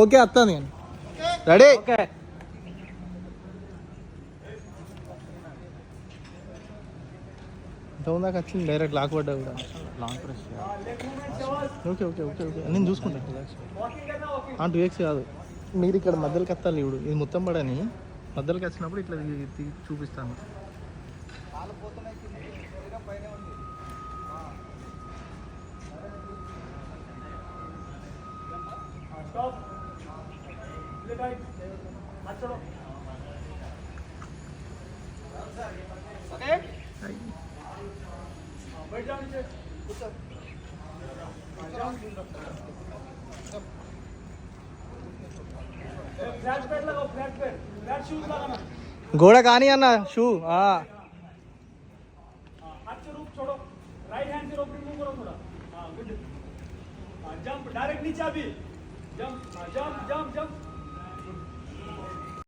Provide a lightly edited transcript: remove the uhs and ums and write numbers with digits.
Okay వస్తాను నేను ready. Okay ఇంతకుముందాక వచ్చింది డైరెక్ట్ లాక్ పడ్డా కూడా. Long press okay okay okay okay నేను చూసుకుంటాను. 2x కాదు, మీరు ఇక్కడ మధ్యలోకి వస్తారు ఇప్పుడు. ఇది మొత్తం పడని మధ్యలోకి వచ్చినప్పుడు ఇట్లా చూపిస్తాను. గోడ కానీ అన్న షూ जंप डायरेक्ट नीचे अभी जंप जंप जंप जंप